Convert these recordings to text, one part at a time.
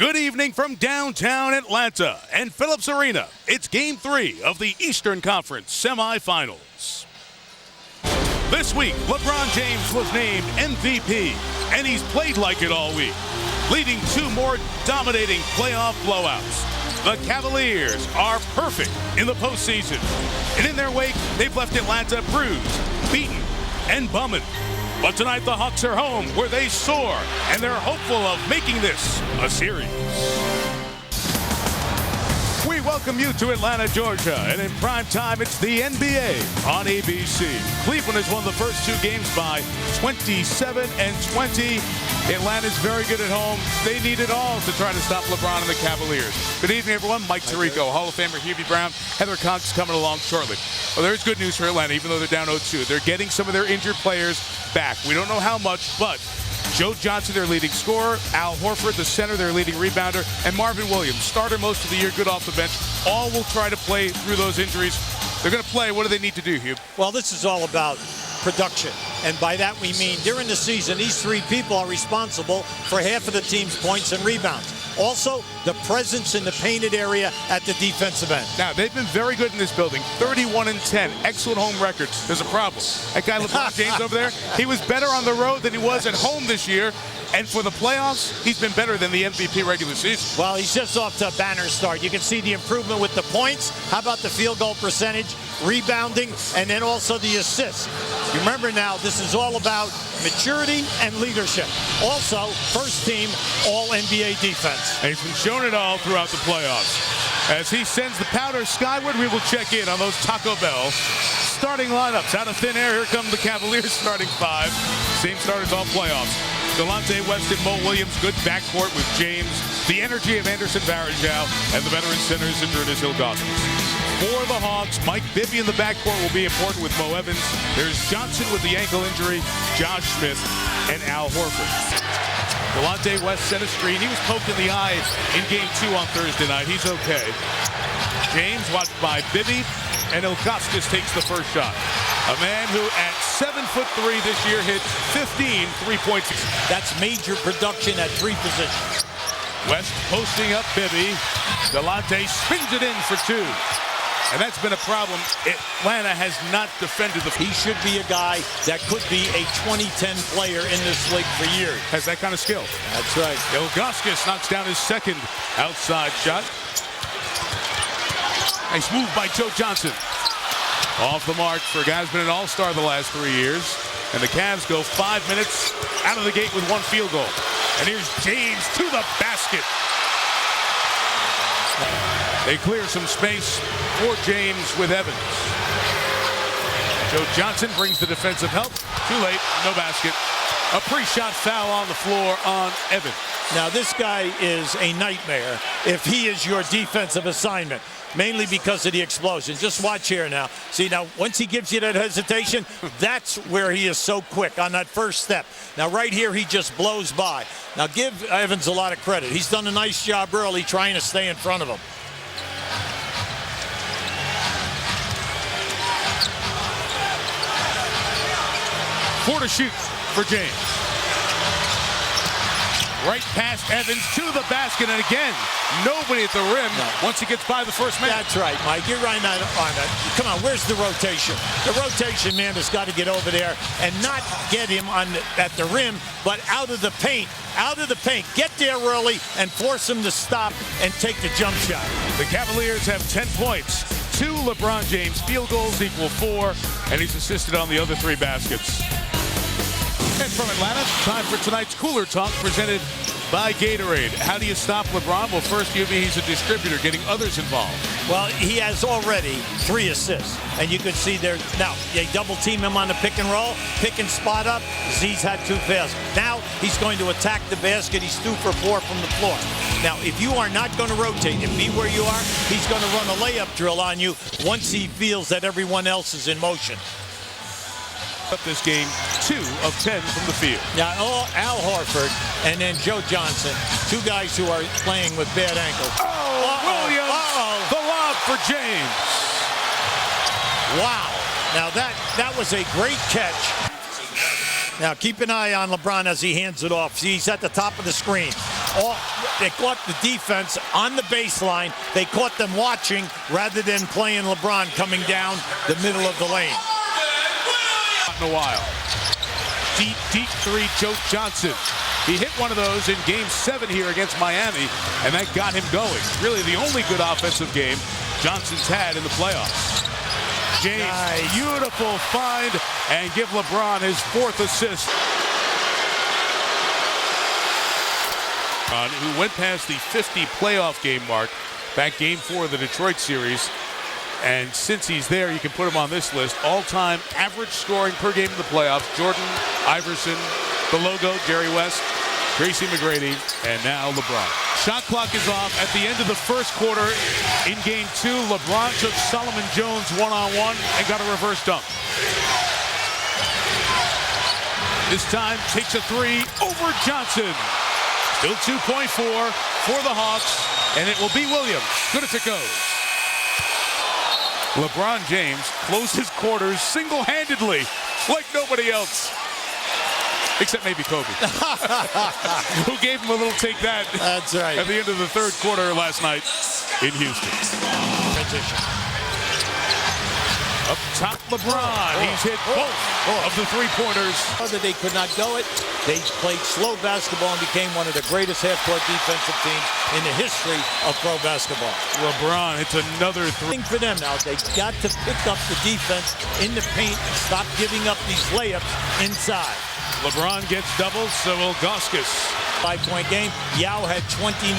Good evening from downtown Atlanta and Phillips Arena. It's Game 3 of the Eastern Conference semifinals. This week, LeBron James was named MVP, and he's played like it all week, leading two more dominating playoff blowouts. The Cavaliers are perfect in the postseason, and in their wake, they've left Atlanta bruised, beaten, and bumming. But tonight the Hawks are home where they soar, and they're hopeful of making this a series. We welcome you to Atlanta, Georgia, and in prime time it's the NBA on ABC. Cleveland has won the first two games by 27-20. Atlanta's very good at home. They need it all to try to stop LeBron and the Cavaliers. Good evening, everyone. Mike Tirico, Hall of Famer Hubie Brown, Heather Cox coming along shortly. Well, there's good news for Atlanta, even though they're down 0-2. They're getting some of their injured players back. We don't know how much, but Joe Johnson, their leading scorer, Al Horford, the center, their leading rebounder, and Marvin Williams, starter most of the year, good off the bench. All will try to play through those injuries. They're going to play. What do they need to do, Hugh? Well, this is all about production. And by that we mean during the season, these three people are responsible for half of the team's points and rebounds. Also, the presence in the painted area at the defensive end. Now, they've been very good in this building. 31-10, excellent home records. There's a problem. That guy LeBron James over there, he was better on the road than he was at home this year. And for the playoffs, he's been better than the MVP regular season. Well, he's just off to a banner start. You can see the improvement with the points. How about the field goal percentage, rebounding, and then also the assists. You remember now, this is all about maturity and leadership. Also, first team All-NBA defense. And he's been showing it all throughout the playoffs. As he sends the powder skyward, we will check in on those Taco Bell starting lineups. Out of thin air, here come the Cavaliers starting five. Same starters all playoffs. Delonte West and Mo Williams, good backcourt with James. The energy of Anderson Varejao and the veteran centers Zydrunas Ilgauskas. For the Hawks, Mike Bibby in the backcourt will be important with Mo Evans. There's Johnson with the ankle injury, Josh Smith, and Al Horford. Delonte West set a screen. He was poked in the eye in Game 2 on Thursday night. He's okay. James watched by Bibby, and Ilgauskas takes the first shot. A man who at 7'3" this year hit 15 three-point. That's major production at three positions. West posting up Bibby. Delonte spins it in for two. And that's been a problem. Atlanta has not defended the... He should be a guy that could be a 2010 player in this league for years. Has that kind of skill. That's right. Ilgauskas knocks down his second outside shot. Nice move by Joe Johnson. Off the mark for a guy who's been an all-star the last 3 years. And the Cavs go 5 minutes out of the gate with one field goal. And here's James to the basket. They clear some space for James with Evans. Joe Johnson brings the defensive help. Too late, no basket. A pre-shot foul on the floor on Evans. Now this guy is a nightmare if he is your defensive assignment, mainly because of the explosion. Just watch here now. See, now once he gives you that hesitation, that's where he is so quick on that first step. Now right here, he just blows by. Now give Evans a lot of credit. He's done a nice job early trying to stay in front of him. Four to shoot for James. Right past Evans to the basket, and again, nobody at the rim once he gets by the first man. That's right, Mike. You're right on that. Come on, where's the rotation? The rotation man has got to get over there and not get him at the rim, but out of the paint. Out of the paint. Get there early and force him to stop and take the jump shot. The Cavaliers have 10 points. 2 LeBron James field goals equal 4, and he's assisted on the other 3 baskets. And from Atlanta, time for tonight's Cooler Talk presented by Gatorade. How do you stop LeBron? Well, first, he's a distributor, getting others involved. Well, he has already 3 assists. And you can see there, now, they double team him on the pick and roll, pick and spot up. Z's had 2 fouls. Now, he's going to attack the basket. He's 2 for 4 from the floor. Now, if you are not going to rotate and be where you are, he's going to run a layup drill on you once he feels that everyone else is in motion. Up this game, 2 of 10 from the field. Now, Al Horford and then Joe Johnson, 2 guys who are playing with bad ankles. Williams, the lob for James. Wow. Now, that was a great catch. Now, keep an eye on LeBron as he hands it off. See, he's at the top of the screen. They caught the defense on the baseline. They caught them watching rather than playing LeBron coming down the middle of the lane. In a while. Deep three, Joe Johnson. He hit one of those in Game 7 here against Miami, and that got him going. Really the only good offensive game Johnson's had in the playoffs. James, nice. Beautiful find, and give LeBron his 4th assist. Who went past the 50 playoff game mark back Game 4 of the Detroit series. And since he's there, you can put him on this list. All-time average scoring per game in the playoffs. Jordan, Iverson, the logo, Jerry West, Tracy McGrady, and now LeBron. Shot clock is off at the end of the first quarter. In Game 2, LeBron took Solomon Jones one-on-one and got a reverse dunk. This time takes a 3 over Johnson. Still 2.4 for the Hawks, and it will be Williams. Good as it goes. LeBron James closed his quarters single-handedly like nobody else. Except maybe Kobe. Who gave him a little take that. That's right. At the end of the third quarter last night in Houston. Transition. Up top, LeBron. He's hit both of the three-pointers. That they could not go it. They played slow basketball and became one of the greatest half-court defensive teams in the history of pro basketball. LeBron hits another three. For them now, they got to pick up the defense in the paint and stop giving up these layups inside. LeBron gets doubled, so will Ilgauskas. 5-point game. Yao had 29,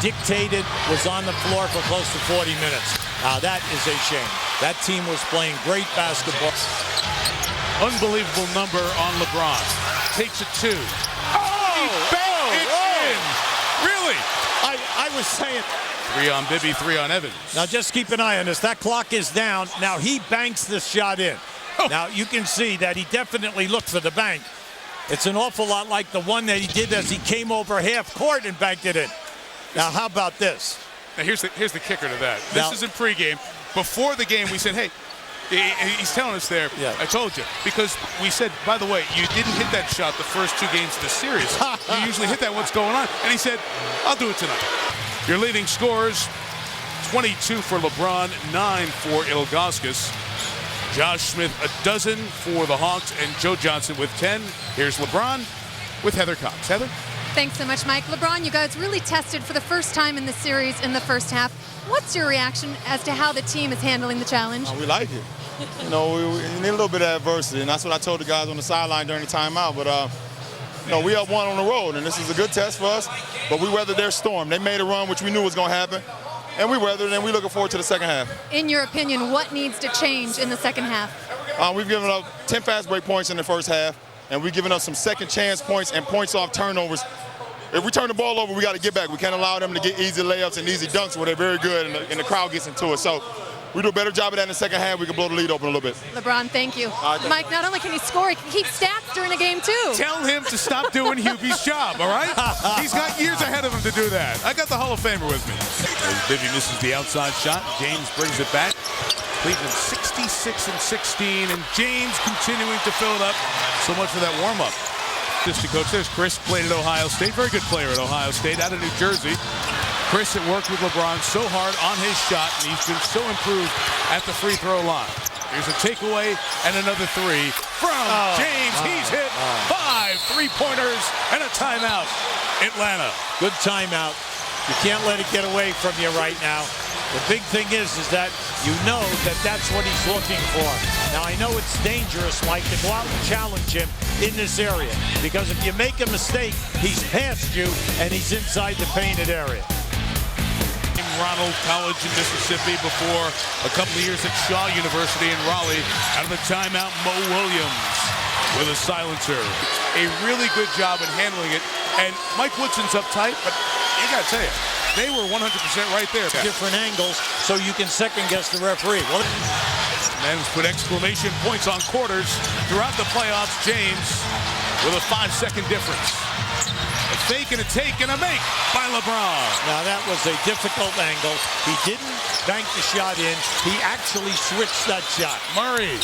dictated, was on the floor for close to 40 minutes. That is a shame. That team was playing great basketball. Unbelievable number on LeBron. Takes a 2. He banked it in. Really? I was saying. 3 on Bibby, 3 on Evans. Now just keep an eye on this. That clock is down. Now he banks this shot in. Now you can see that he definitely looked for the bank. It's an awful lot like the one that he did as he came over half court and banked it in. Now how about this? Now here's the kicker to that. This is in pregame. Before the game, we said, hey, he's telling us there, I told you. Because we said, by the way, you didn't hit that shot the first 2 games of the series. You usually hit that, what's going on? And he said, I'll do it tonight. Your leading scorers, 22 for LeBron, 9 for Ilgauskas. Josh Smith, a dozen for the Hawks, and Joe Johnson with 10. Here's LeBron with Heather Cox. Heather? Thanks so much, Mike. LeBron, you guys really tested for the first time in the series in the first half. What's your reaction as to how the team is handling the challenge? We like it. You know, we need a little bit of adversity, and that's what I told the guys on the sideline during the timeout. But, you know, we up 1 on the road, and this is a good test for us. But we weathered their storm. They made a run, which we knew was going to happen. And we weathered it, and we're looking forward to the second half. In your opinion, what needs to change in the second half? We've given up 10 fast break points in the first half, and we've given up some second chance points and points off turnovers. If we turn the ball over, we got to get back. We can't allow them to get easy layups and easy dunks where they're very good and the crowd gets into it. So we do a better job of that in the second half. We can blow the lead open a little bit. LeBron, thank you. Mike, not only can he score, he can keep stats during a game, too. Tell him to stop doing Hubie's job, all right? He's got years ahead of him to do that. I got the Hall of Famer with me. As Bibby misses the outside shot, James brings it back. Cleveland 66-16, and James continuing to fill it up. So much for that warm-up. Assistant coach, there's Chris, played at Ohio State. Very good player at Ohio State, out of New Jersey. Chris had worked with LeBron so hard on his shot, and he's been so improved at the free throw line. Here's a takeaway and another 3 from James. He's hit 5 3-pointers and a timeout. Atlanta. Good timeout. You can't let it get away from you right now. The big thing is that you know that that's what he's looking for. Now, I know it's dangerous, Mike, to go out and challenge him in this area, because if you make a mistake, he's past you, and he's inside the painted area. Ronald College in Mississippi before a couple of years at Shaw University in Raleigh. Out of the timeout, Mo Williams with a silencer. A really good job in handling it. And Mike Woodson's uptight, but you got to tell you, they were 100% right there. Different angles so you can second-guess the referee. Well, Men's put exclamation points on quarters throughout the playoffs. James with a 5-second difference. A fake and a take and a make by LeBron. Now that was a difficult angle. He didn't bank the shot in. He actually switched that shot. Murray.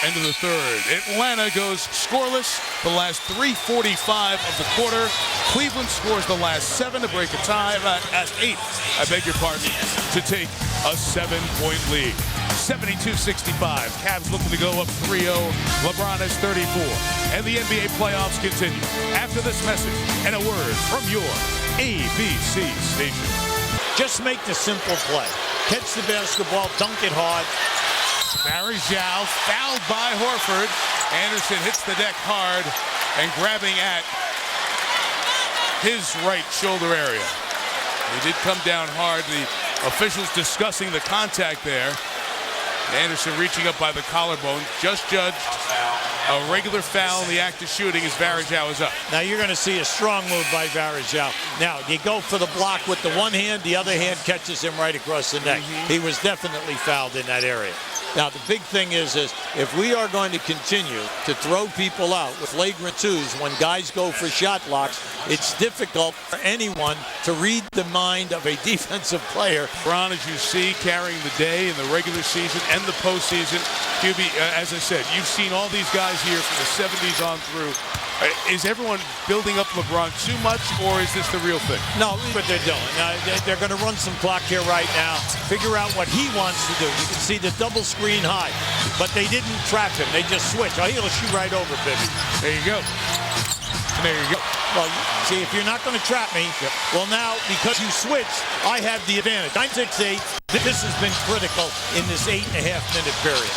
End of the third. Atlanta goes scoreless the last 3:45 of the quarter. Cleveland scores the last 7 to break a tie. Last 8, I beg your pardon, to take a 7-point lead. 72-65. Cavs looking to go up 3-0. LeBron has 34. And the NBA playoffs continue. After this message and a word from your ABC station. Just make the simple play. Catch the basketball, dunk it hard. Barry Zhao fouled by Horford. Anderson hits the deck hard and grabbing at his right shoulder area. He did come down hard. The officials discussing the contact there. Anderson reaching up by the collarbone. Just judged a regular foul in the act of shooting as Varejao is up. Now you're going to see a strong move by Varejao. Now you go for the block with the one hand, the other hand catches him right across the neck. He was definitely fouled in that area. Now the big thing is if we are going to continue to throw people out with flagrant twos when guys go for shot blocks, it's difficult for anyone to read the mind of a defensive player. LeBron, as you see, carrying the day in the regular season and the postseason. QB, as I said, you've seen all these guys here from the 70s on through. Is everyone building up LeBron too much, or is this the real thing? No, what they're doing. They're going to run some clock here right now, figure out what he wants to do. You can see the double screen high, but they didn't trap him. They just switched. Oh, he'll shoot right over, Bibby. There you go. There you go. Well, see, if you're not going to trap me, well, now, because you switched, I have the advantage. 9-6-8. This has been critical in this 8.5-minute period.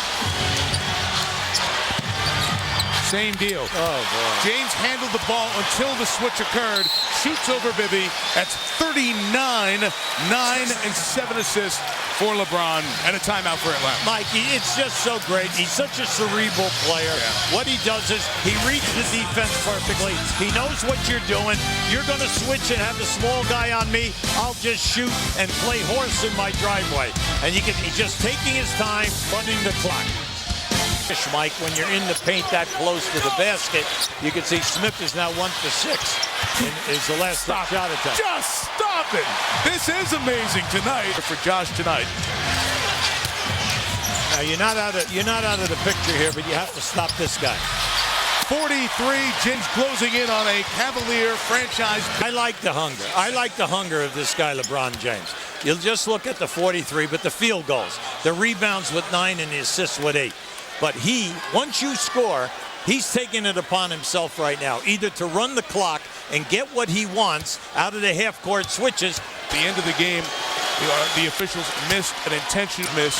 Same deal. Oh, boy. James handled the ball until the switch occurred. Shoots over Bibby. That's 39, 9 and 7 assists for LeBron, and a timeout for Atlanta. Mikey, it's just so great. He's such a cerebral player. Yeah. What he does is he reads the defense perfectly. He knows what you're doing. You're going to switch and have the small guy on me. I'll just shoot and play horse in my driveway. And he's just taking his time, running the clock. Mike, when you're in the paint that close to the basket, you can see Smith is now 1 for 6 in his last shot attempt. Just stop it! This is amazing tonight for Josh tonight. Now you're not out of the picture here, but you have to stop this guy. 43, James closing in on a Cavalier franchise. I like the hunger. I like the hunger of this guy, LeBron James. You'll just look at the 43, but the field goals, the rebounds with 9 and the assists with 8. But once you score, he's taking it upon himself right now, either to run the clock and get what he wants out of the half-court switches. At the end of the game, the officials missed an intentional miss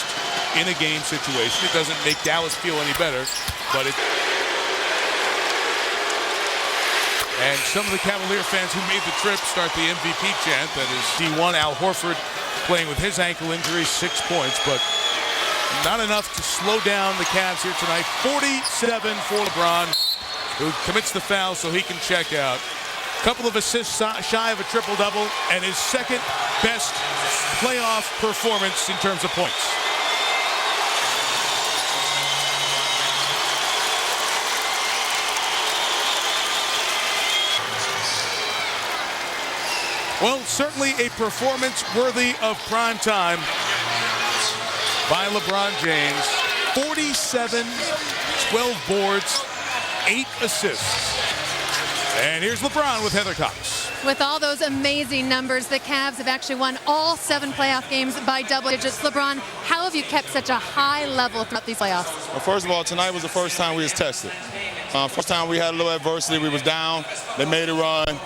in a game situation. It doesn't make Dallas feel any better, but it. And some of the Cavalier fans who made the trip start the MVP chant. That is D1 Al Horford playing with his ankle injury, 6 points, but not enough to slow down the Cavs here tonight. 47 for LeBron, who commits the foul so he can check out. Couple of assists shy of a triple-double, and his second best playoff performance in terms of points. Well, certainly a performance worthy of prime time by LeBron James. 47, 12 boards, 8 assists. And here's LeBron with Heather Cox. With all those amazing numbers, the Cavs have actually won all 7 playoff games by double digits. LeBron, how have you kept such a high level throughout these playoffs? Well, first of all, tonight was the first time we was tested. First time we had a little adversity. We was down. They made a run.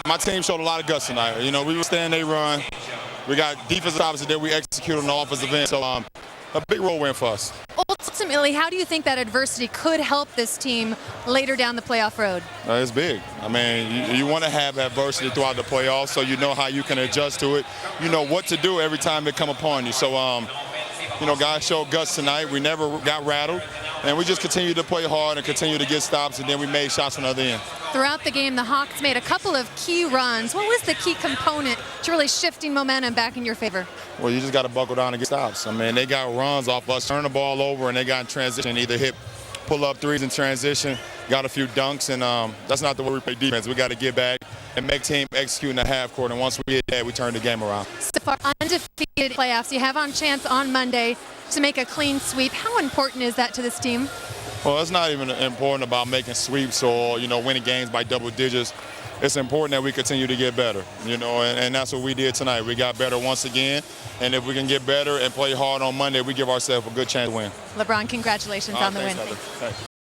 My team showed a lot of guts tonight. You know, we were staying they run. We got defensive opposite that we executed on the offensive end. So a big role win for us. Ultimately, how do you think that adversity could help this team later down the playoff road? It's big. I mean, you want to have adversity throughout the playoffs so you know how you can adjust to it. You know what to do every time it come upon you. So, you know, guys showed guts tonight. We never got rattled. And we just continued to play hard and continue to get stops, and then we made shots on the other end. Throughout the game, the Hawks made a couple of key runs. What was the key component to really shifting momentum back in your favor? Well, you just got to buckle down and get stops. I mean, they got runs off us, turn the ball over, and they got in transition, either hit pull-up threes in transition, got a few dunks, and that's not the way we play defense. We got to get back and make team execute in the half court, and once we hit that, we turn the game around. So far, undefeated playoffs. You have on chance on Monday to make a clean sweep. How important is that to this team? Well, it's not even important about making sweeps or, winning games by double digits. It's important that we continue to get better, and that's what we did tonight. We got better once again, and if we can get better and play hard on Monday, we give ourselves a good chance to win. LeBron, congratulations on the win. Thanks.